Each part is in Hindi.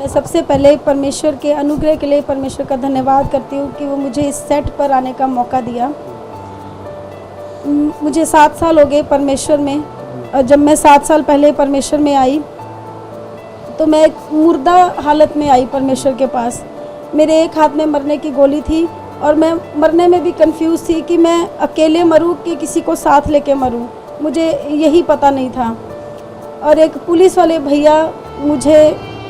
मैं सबसे पहले परमेश्वर के अनुग्रह के लिए परमेश्वर का धन्यवाद करती हूँ कि वो मुझे इस सेट पर आने का मौका दिया। मुझे 7 साल हो गए परमेश्वर में, और जब मैं 7 साल पहले परमेश्वर में आई तो मैं एक मुर्दा हालत में आई परमेश्वर के पास। मेरे एक हाथ में मरने की गोली थी और मैं मरने में भी कंफ्यूज थी कि मैं अकेले मरूं कि किसी को साथ लेके मरूं, मुझे यही पता नहीं था। और एक पुलिस वाले भैया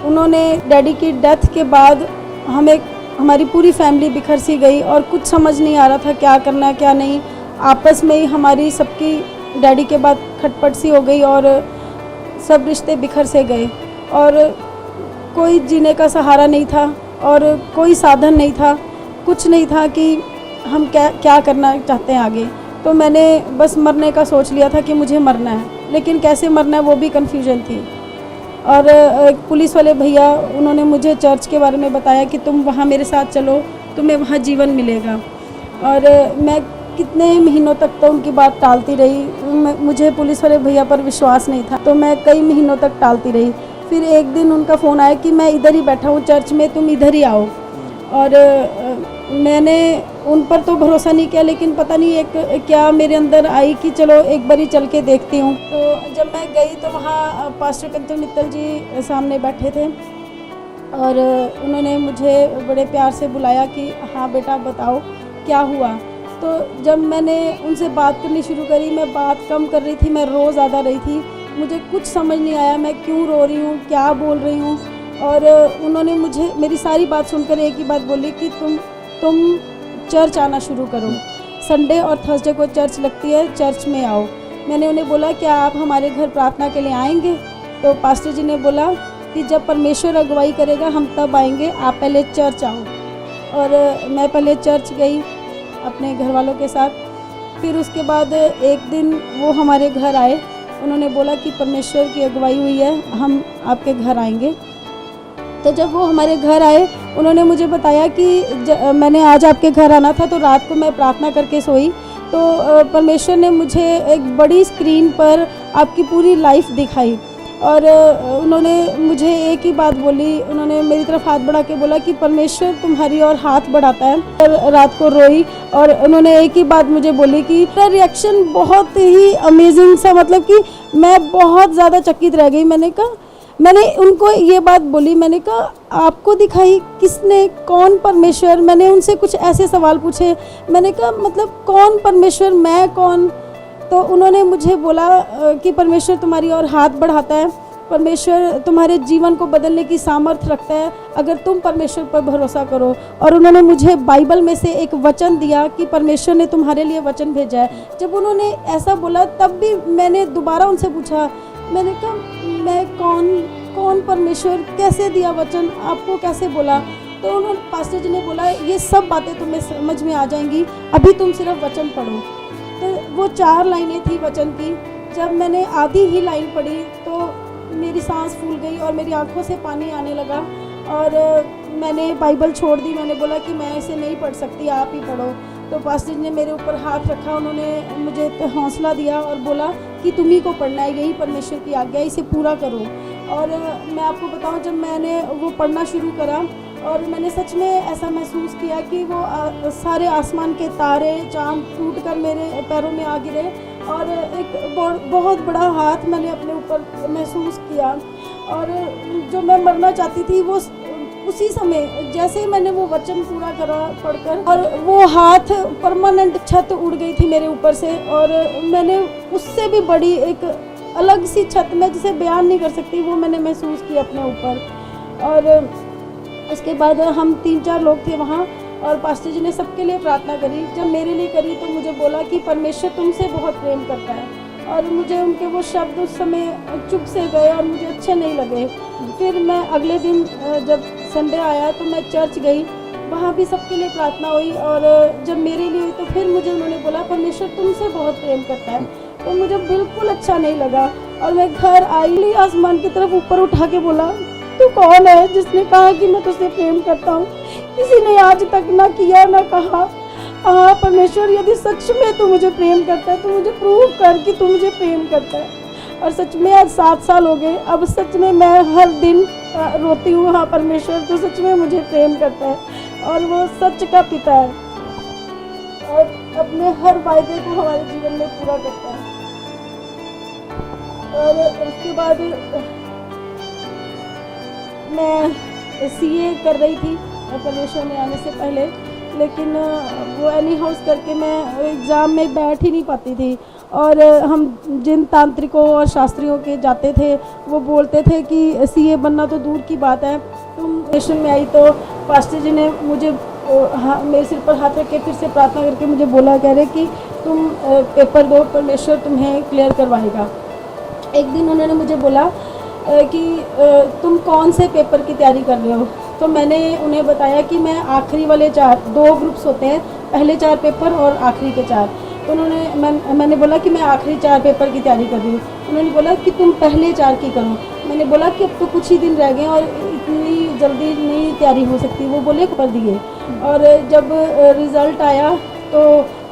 उन्होंने डैडी की डेथ के बाद हमारी पूरी फैमिली बिखर सी गई और कुछ समझ नहीं आ रहा था क्या करना क्या नहीं। आपस में ही हमारी सबकी डैडी के बाद खटपट सी हो गई और सब रिश्ते बिखर से गए और कोई जीने का सहारा नहीं था और कोई साधन नहीं था, कुछ नहीं था कि हम क्या करना चाहते हैं आगे। तो मैंने बस मरने का सोच लिया था कि मुझे मरना है, लेकिन कैसे मरना है वो भी कन्फ्यूजन थी। और पुलिस वाले भैया उन्होंने मुझे चर्च के बारे में बताया कि तुम वहाँ मेरे साथ चलो, तुम्हें वहाँ जीवन मिलेगा। और मैं कितने महीनों तक तो उनकी बात टालती रही, मुझे पुलिस वाले भैया पर विश्वास नहीं था, तो मैं कई महीनों तक टालती रही। फिर एक दिन उनका फ़ोन आया कि मैं इधर ही बैठा हूँ चर्च में, तुम इधर ही आओ। और मैंने उन पर तो भरोसा नहीं किया, लेकिन पता नहीं एक क्या मेरे अंदर आई कि चलो एक बारी चल के देखती हूँ। तो जब मैं गई तो वहाँ पास्टर कंचन मित्तल जी सामने बैठे थे और उन्होंने मुझे बड़े प्यार से बुलाया कि हाँ बेटा बताओ क्या हुआ। तो जब मैंने उनसे बात करनी शुरू करी, मैं बात कम कर रही थी, मैं रो ज़्यादा रही थी, मुझे कुछ समझ नहीं आया मैं क्यों रो रही हूँ, क्या बोल रही हूँ। और उन्होंने मुझे मेरी सारी बात सुनकर एक ही बात बोली कि तुम चर्च आना शुरू करो, संडे और थर्सडे को चर्च लगती है, चर्च में आओ। मैंने उन्हें बोला क्या आप हमारे घर प्रार्थना के लिए आएंगे? तो पास्टर जी ने बोला कि जब परमेश्वर अगुवाई करेगा हम तब आएंगे, आप पहले चर्च आओ। और मैं पहले चर्च गई अपने घर वालों के साथ। फिर उसके बाद एक दिन वो हमारे घर आए, उन्होंने बोला कि परमेश्वर की अगुवाई हुई है, हम आपके घर आएंगे। तो जब वो हमारे घर आए उन्होंने मुझे बताया कि मैंने आज आपके घर आना था, तो रात को मैं प्रार्थना करके सोई तो परमेश्वर ने मुझे एक बड़ी स्क्रीन पर आपकी पूरी लाइफ दिखाई। और उन्होंने मुझे एक ही बात बोली, उन्होंने मेरी तरफ हाथ बढ़ा के बोला कि परमेश्वर तुम्हारी ओर हाथ बढ़ाता है। और रात को रोई और उन्होंने एक ही बात मुझे बोली कि मेरा रिएक्शन बहुत ही अमेजिंग सा, मतलब कि मैं बहुत ज़्यादा चकित रह गई। मैंने उनको ये बात बोली, मैंने कहा आपको दिखाई किसने, कौन परमेश्वर? मैंने उनसे कुछ ऐसे सवाल पूछे, मैंने कहा मतलब कौन परमेश्वर, मैं कौन? तो उन्होंने मुझे बोला कि परमेश्वर तुम्हारी ओर हाथ बढ़ाता है, परमेश्वर तुम्हारे जीवन को बदलने की सामर्थ्य रखता है अगर तुम परमेश्वर पर भरोसा करो। और उन्होंने मुझे बाइबल में से एक वचन दिया कि परमेश्वर ने तुम्हारे लिए वचन भेजा है। जब उन्होंने ऐसा बोला तब भी मैंने दोबारा उनसे पूछा, मैंने कहा मैं कौन परमेश्वर, कैसे दिया वचन, आपको कैसे बोला? तो उन्होंने पास्टर जी ने बोला ये सब बातें तुम्हें समझ में आ जाएंगी, अभी तुम सिर्फ वचन पढ़ो। तो वो 4 लाइनें थी वचन की। जब मैंने आधी ही लाइन पढ़ी तो मेरी सांस फूल गई और मेरी आंखों से पानी आने लगा और मैंने बाइबल छोड़ दी। मैंने बोला कि मैं इसे नहीं पढ़ सकती, आप ही पढ़ो। तो पास्टर जी ने मेरे ऊपर हाथ रखा, उन्होंने मुझे हौसला दिया और बोला कि तुम ही को पढ़ना है, यही परमेश्वर की आज्ञा है, इसे पूरा करो। और मैं आपको बताऊं, जब मैंने वो पढ़ना शुरू करा और मैंने सच में ऐसा महसूस किया कि वो सारे आसमान के तारे चाँद टूट कर मेरे पैरों में आ गिरे और एक बहुत बड़ा हाथ मैंने अपने ऊपर महसूस किया। और जो मैं मरना चाहती थी वो उसी समय जैसे ही मैंने वो वचन पूरा करा पढ़कर, और वो हाथ परमानेंट छत उड़ गई थी मेरे ऊपर से। और मैंने उससे भी बड़ी एक अलग सी छत, मैं जिसे बयान नहीं कर सकती, वो मैंने महसूस की अपने ऊपर। और उसके बाद हम 3-4 लोग थे वहाँ और पास्टर जी ने सबके लिए प्रार्थना करी। जब मेरे लिए करी तो मुझे बोला कि परमेश्वर तुमसे बहुत प्रेम करता है। और मुझे उनके वो शब्द उस समय चुप से गए और मुझे अच्छे नहीं लगे। फिर मैं अगले दिन जब संडे आया तो मैं चर्च गई, वहाँ भी सबके लिए प्रार्थना हुई। और जब मेरे लिए हुई तो फिर मुझे उन्होंने बोला परमेश्वर तुमसे बहुत प्रेम करता है। तो मुझे बिल्कुल अच्छा नहीं लगा और मैं घर आई, आसमान की तरफ ऊपर उठा के बोला तू कौन है जिसने कहा कि मैं तुझसे प्रेम करता हूँ? किसी ने आज तक ना किया ना कहा। हाँ परमेश्वर, यदि सच में तू मुझे प्रेम करता है तो मुझे प्रूव कर कि तू मुझे प्रेम करता है। और सच में आज 7 साल हो गए। अब सच में मैं हर दिन रोती हूँ, हाँ परमेश्वर तो सच में मुझे प्रेम करता है और वो सच का पिता है और अपने हर वायदे को हमारे जीवन में पूरा करता है। और उसके बाद मैं सीए कर रही थी परमेश्वर में आने से पहले, लेकिन वो एनी हाउस करके मैं एग्ज़ाम में बैठ ही नहीं पाती थी। और हम जिन तांत्रिकों और शास्त्रियों के जाते थे वो बोलते थे कि सीए बनना तो दूर की बात है, तुम मिशन में आई। तो पास्टर जी ने मुझे मेरे सिर पर हाथ रख के फिर से प्रार्थना करके मुझे बोला, कह रहे कि तुम पेपर दो, परमेश्वर तुम्हें क्लियर करवाएगा। एक दिन उन्होंने मुझे बोला कि तुम कौन से पेपर की तैयारी कर रहे हो। तो मैंने उन्हें बताया कि मैं आखिरी वाले 2 ग्रुप्स होते हैं, पहले 4 पेपर और आखिरी के 4। तो मैंने बोला कि मैं आखिरी 4 पेपर की तैयारी कर रही हूँ। उन्होंने बोला कि तुम पहले 4 की करो। मैंने बोला कि अब तो कुछ ही दिन रह गए और इतनी जल्दी नहीं तैयारी हो सकती। वो बोले कर दिए। और जब रिज़ल्ट आया तो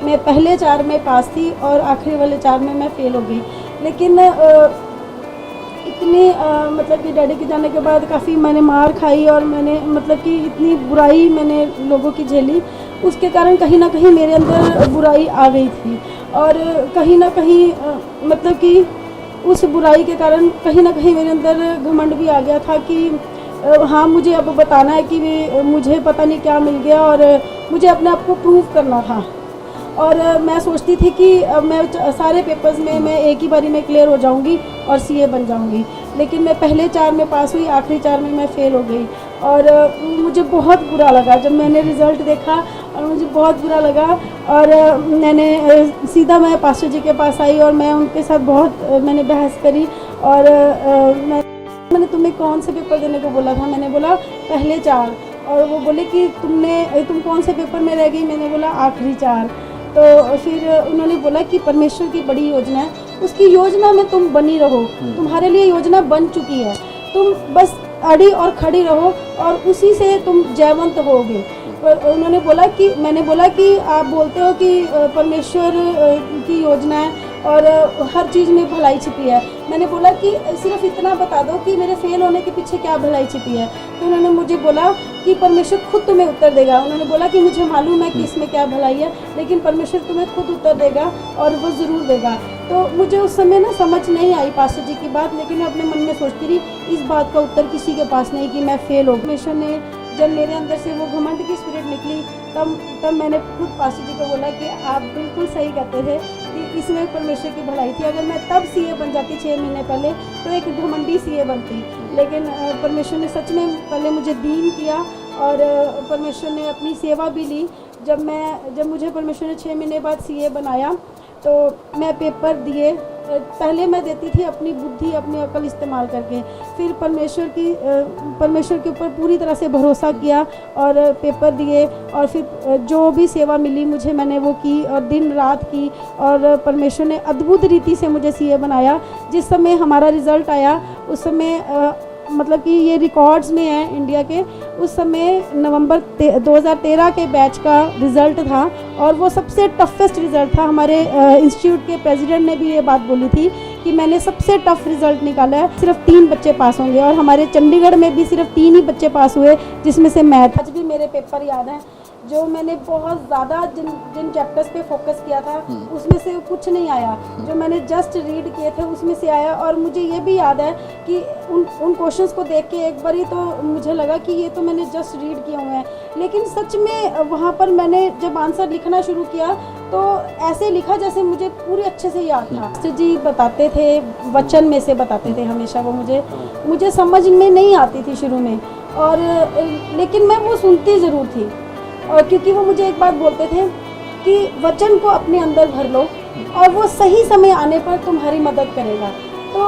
मैं पहले 4 में पास थी और आखिरी वाले 4 में मैं फ़ेल हो गई। लेकिन इतनी मतलब कि डैडी के जाने के बाद काफ़ी मैंने मार खाई और मैंने मतलब कि इतनी बुराई मैंने लोगों की झेली, उसके कारण कहीं ना कहीं मेरे अंदर बुराई आ गई थी। और कहीं ना कहीं मतलब कि उस बुराई के कारण कहीं ना कहीं मेरे अंदर घमंड भी आ गया था कि हाँ मुझे अब बताना है कि मुझे पता नहीं क्या मिल गया और मुझे अपने आप को प्रूव करना था। और मैं सोचती थी कि मैं सारे पेपर्स में मैं एक ही बारी में क्लियर हो जाऊंगी और सीए बन जाऊंगी। लेकिन मैं पहले 4 में पास हुई, आखिरी 4 में मैं फ़ेल हो गई। और मुझे बहुत बुरा लगा जब मैंने रिज़ल्ट देखा और मुझे बहुत बुरा लगा। और सीधा मैं पास्टर जी के पास आई और मैं उनके साथ बहुत मैंने बहस करी। और मैंने तुम्हें कौन से पेपर देने को बोला था? मैंने बोला पहले 4। और वो बोले कि तुम कौन से पेपर में रह गई? मैंने बोला आखिरी 4। तो फिर उन्होंने बोला कि परमेश्वर की बड़ी योजना है, उसकी योजना में तुम बनी रहो, तुम्हारे लिए योजना बन चुकी है, तुम बस अड़ी और खड़ी रहो और उसी से तुम जयवंत होगे। उन्होंने बोला कि मैंने बोला कि आप बोलते हो कि परमेश्वर की योजना है और हर चीज़ में भलाई छिपी है। मैंने बोला कि सिर्फ इतना बता दो कि मेरे फेल होने के पीछे क्या भलाई छिपी है। तो उन्होंने मुझे बोला कि परमेश्वर खुद तुम्हें उत्तर देगा। उन्होंने बोला कि मुझे मालूम है कि इसमें क्या भलाई है, लेकिन परमेश्वर तुम्हें खुद उत्तर देगा और वो ज़रूर देगा। तो मुझे उस समय ना समझ नहीं आई पास्टर जी की बात, लेकिन मैं अपने मन में सोचती रही इस बात का उत्तर किसी के पास नहीं कि मैं फ़ेल हो। परमेश्वर ने जब मेरे अंदर से वो घमंड की स्पिरिट निकली तब मैंने खुद पास्टर जी को बोला कि आप बिल्कुल सही कहते थे कि इसमें परमेश्वर की भलाई थी। अगर मैं तब सीए बन जाती 6 महीने पहले तो एक घमंडी सीए बनती। लेकिन परमेश्वर ने सच में पहले मुझे दीन किया और परमेश्वर ने अपनी सेवा भी ली। जब मुझे परमेश्वर ने 6 महीने बाद सीए बनाया तो मैं पेपर दिए। पहले मैं देती थी अपनी बुद्धि, अपनी अकल इस्तेमाल करके, फिर परमेश्वर के ऊपर पूरी तरह से भरोसा किया और पेपर दिए। और फिर जो भी सेवा मिली मुझे मैंने वो की और दिन रात की। और परमेश्वर ने अद्भुत रीति से मुझे सीए बनाया। जिस समय हमारा रिज़ल्ट आया उस समय मतलब कि ये रिकॉर्ड्स में है इंडिया के, उस समय नवंबर 2013 के बैच का रिज़ल्ट था और वो सबसे टफेस्ट रिज़ल्ट था। हमारे इंस्टीट्यूट के प्रेसिडेंट ने भी ये बात बोली थी कि मैंने सबसे टफ रिज़ल्ट निकाला है, सिर्फ 3 बच्चे पास होंगे। और हमारे चंडीगढ़ में भी सिर्फ 3 ही बच्चे पास हुए, जिसमें से मैथ। आज भी मेरे पेपर याद हैं, जो मैंने बहुत ज़्यादा जिन चैप्टर्स पे फोकस किया था उसमें से कुछ नहीं आया, जो मैंने जस्ट रीड किए थे उसमें से आया। और मुझे ये भी याद है कि उन क्वेश्चंस को देख के एक बारी तो मुझे लगा कि ये तो मैंने जस्ट रीड किए हुए हैं, लेकिन सच में वहाँ पर मैंने जब आंसर लिखना शुरू किया तो ऐसे लिखा जैसे मुझे पूरे अच्छे से याद था। मास्टर जी बताते थे, वचन में से बताते थे हमेशा। वो मुझे समझ में नहीं आती थी शुरू में, और लेकिन मैं वो सुनती ज़रूर थी। और क्योंकि वो मुझे एक बात बोलते थे कि वचन को अपने अंदर भर लो और वो सही समय आने पर तुम्हारी मदद करेगा। तो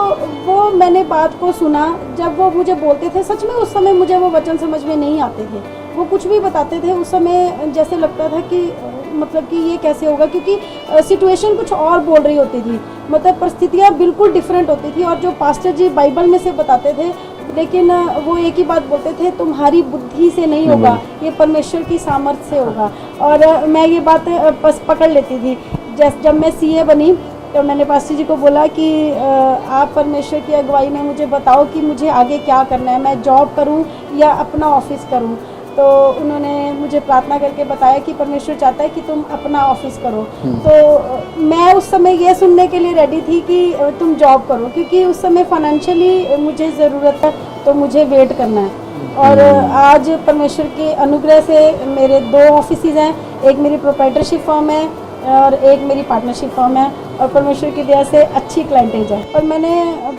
वो मैंने बात को सुना। जब वो मुझे बोलते थे, सच में उस समय मुझे वो वचन समझ में नहीं आते थे। वो कुछ भी बताते थे उस समय जैसे लगता था कि मतलब कि ये कैसे होगा, क्योंकि सिचुएशन कुछ और बोल रही होती थी, मतलब परिस्थितियाँ बिल्कुल डिफरेंट होती थी। और जो पास्टर जी बाइबल में से बताते थे, लेकिन वो एक ही बात बोलते थे, तुम्हारी बुद्धि से नहीं होगा, ये परमेश्वर की सामर्थ्य से होगा। और मैं ये बात बस पकड़ लेती थी। जब मैं सीए बनी तो मैंने पास्टर जी को बोला कि आप परमेश्वर की अगुवाई में मुझे बताओ कि मुझे आगे क्या करना है, मैं जॉब करूं या अपना ऑफिस करूं। तो उन्होंने मुझे प्रार्थना करके बताया कि परमेश्वर चाहता है कि तुम अपना ऑफिस करो। तो मैं उस समय ये सुनने के लिए रेडी थी कि तुम जॉब करो, क्योंकि उस समय फाइनेंशियली मुझे ज़रूरत है, तो मुझे वेट करना है। और आज परमेश्वर के अनुग्रह से मेरे 2 ऑफिसेज हैं, एक मेरी प्रोप्राइटरशिप फर्म है और एक मेरी पार्टनरशिप फर्म है, और परमेश्वर की दया से अच्छी क्लाइंटेज है। और मैंने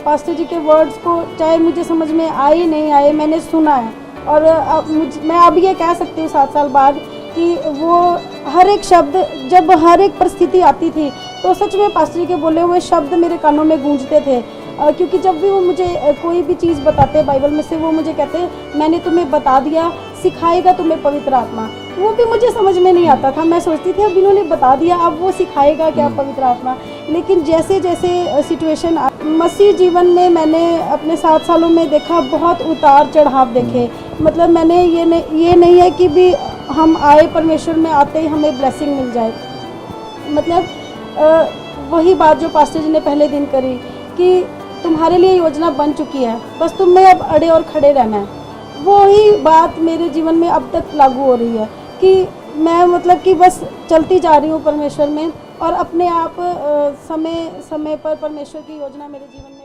पास्टर जी के वर्ड्स को, चाहे मुझे समझ में आए नहीं आए, मैंने सुना है। और मैं अब ये कह सकती हूँ 7 साल बाद कि वो हर एक शब्द, जब हर एक परिस्थिति आती थी तो सच में पास्टर जी के बोले हुए शब्द मेरे कानों में गूंजते थे। क्योंकि जब भी वो मुझे कोई भी चीज़ बताते बाइबल में से, वो मुझे कहते मैंने तुम्हें बता दिया, सिखाएगा तुम्हें पवित्र आत्मा। वो भी मुझे समझ में नहीं आता था, मैं सोचती थी अब इन्होंने बता दिया, अब वो सिखाएगा क्या पवित्र आत्मा। लेकिन जैसे जैसे सिचुएशन मसीह जीवन में मैंने अपने 7 सालों में देखा, बहुत उतार चढ़ाव देखे। मतलब मैंने ये नहीं है कि भी हम आए परमेश्वर में आते ही हमें ब्लेसिंग मिल जाए। मतलब वही बात जो पास्टर जी ने पहले दिन करी कि तुम्हारे लिए योजना बन चुकी है, बस तुम्हें अब अड़े और खड़े रहना है। वही बात मेरे जीवन में अब तक लागू हो रही है कि मैं मतलब कि बस चलती जा रही हूँ परमेश्वर में, और अपने आप समय समय पर परमेश्वर की योजना मेरे जीवन में